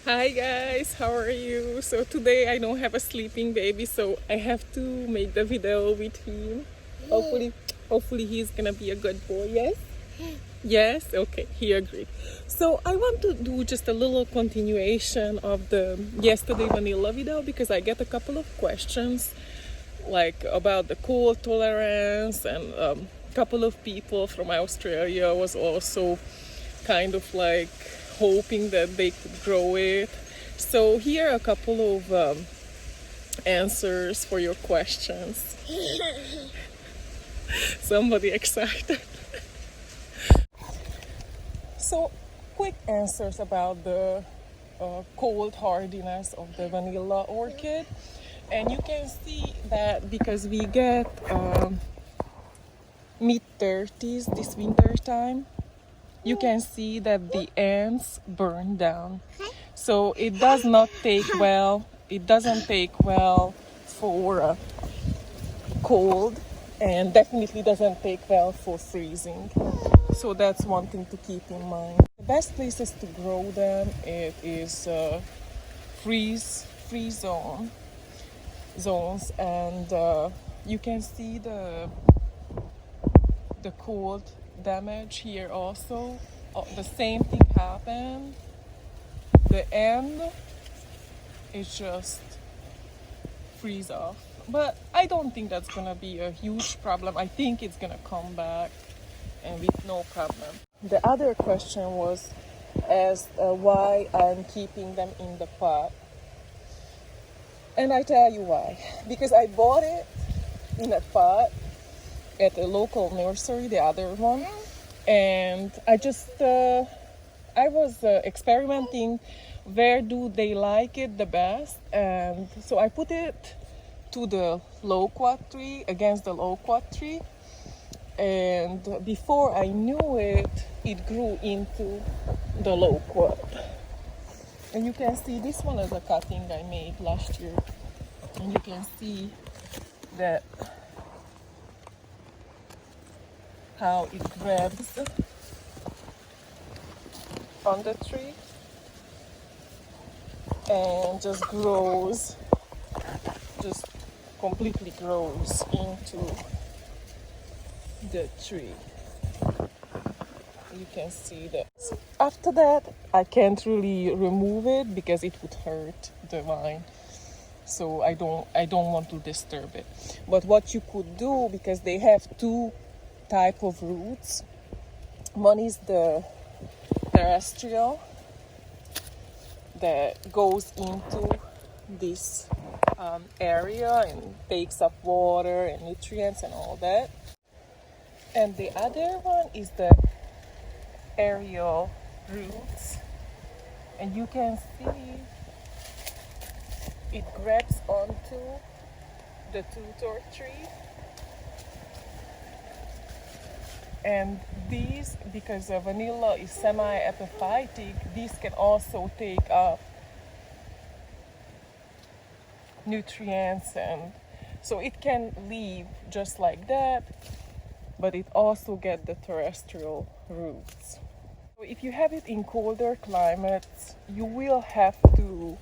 Hi guys, how are you? So today I don't have a sleeping baby, so I have to make the video with him. Hopefully he's gonna be a good boy. Yes? Yes? Okay, he agreed. So I want to do just a little continuation of the yesterday vanilla video because I get a couple of questions like about the cold tolerance, and a couple of people from Australia was also kind of like hoping that they could grow it. So here are a couple of answers for your questions. Somebody excited. So quick answers about the cold hardiness of the vanilla orchid. And you can see that because we get mid 30s this winter time, you can see that the ends burn down. So it doesn't take well for cold, and definitely doesn't take well for freezing. So that's one thing to keep in mind. The best places to grow them it is free zones, and you can see the cold damage here also. The same thing happened. The end is just freeze off, but I don't think that's gonna be a huge problem. I think it's gonna come back and with no problem. The other question was as why I'm keeping them in the pot, and I tell you why. Because I bought it in a pot at a local nursery, the other one, and I was experimenting where do they like it the best, and so I put it to the loquat tree, against the loquat tree, and before I knew it, it grew into the loquat. And you can see this one is a cutting I made last year, and you can see that how it grabs on the tree and just completely grows into the tree. You can see that. So after that, I can't really remove it because it would hurt the vine. So I don't want to disturb it. But what you could do, because they have two type of roots. One is the terrestrial that goes into this area and takes up water and nutrients and all that. And the other one is the aerial roots. And you can see it grabs onto the tutor tree. And these, because the vanilla is semi-epiphytic, these can also take up nutrients, and so it can leave just like that, but it also get the terrestrial roots. So if you have it in colder climates, you will have to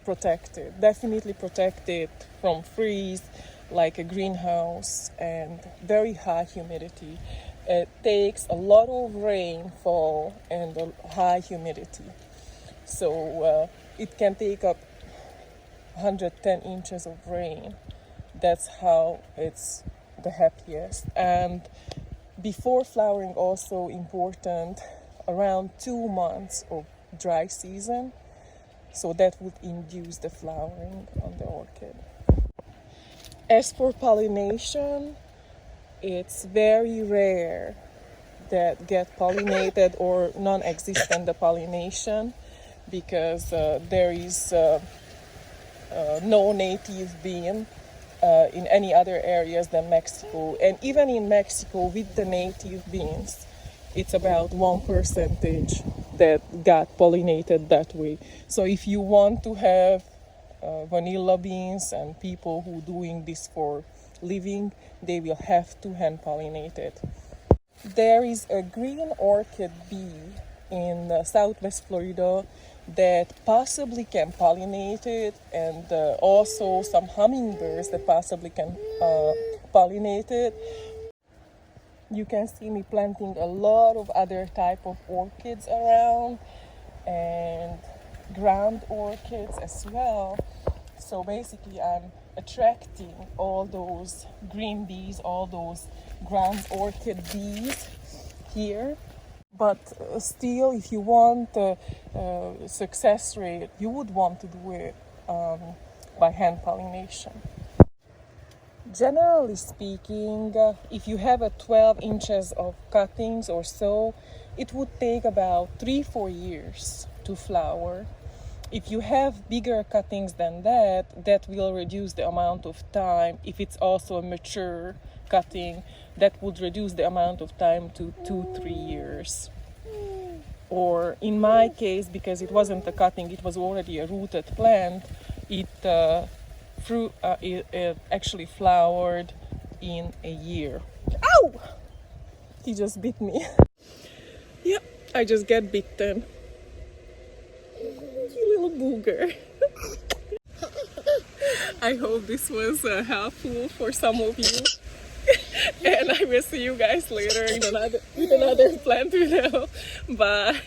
protect it, definitely protect it from freeze, like a greenhouse, and very high humidity. It takes a lot of rainfall and a high humidity. So it can take up 110 inches of rain. That's how it's the happiest. And before flowering, also important, around 2 months of dry season. So that would induce the flowering on the orchid. As for pollination, it's very rare that get pollinated or non-existent the pollination, because there is no native bean in any other areas than Mexico. And even in Mexico, with the native beans, it's about 1% that got pollinated that way. So if you want to have vanilla beans, and people who doing this for living, they will have to hand pollinate it. There is a green orchid bee in Southwest Florida that possibly can pollinate it, and also some hummingbirds that possibly can pollinate it. You can see me planting a lot of other type of orchids around, and ground orchids as well. So basically I'm attracting all those green bees, all those ground orchid bees here. But still, if you want a success rate, you would want to do it by hand pollination. Generally speaking, if you have a 12 inches of cuttings or so, it would take about 3-4 years to flower. If you have bigger cuttings than that, that will reduce the amount of time. If it's also a mature cutting, that would reduce the amount of time to 2-3 years. Or in my case, because it wasn't a cutting, it was already a rooted plant, it actually flowered in a year. Ow! He just bit me. Yeah, I just get bitten. You little booger. I hope this was helpful for some of you. And I will see you guys later with another plant video. Bye.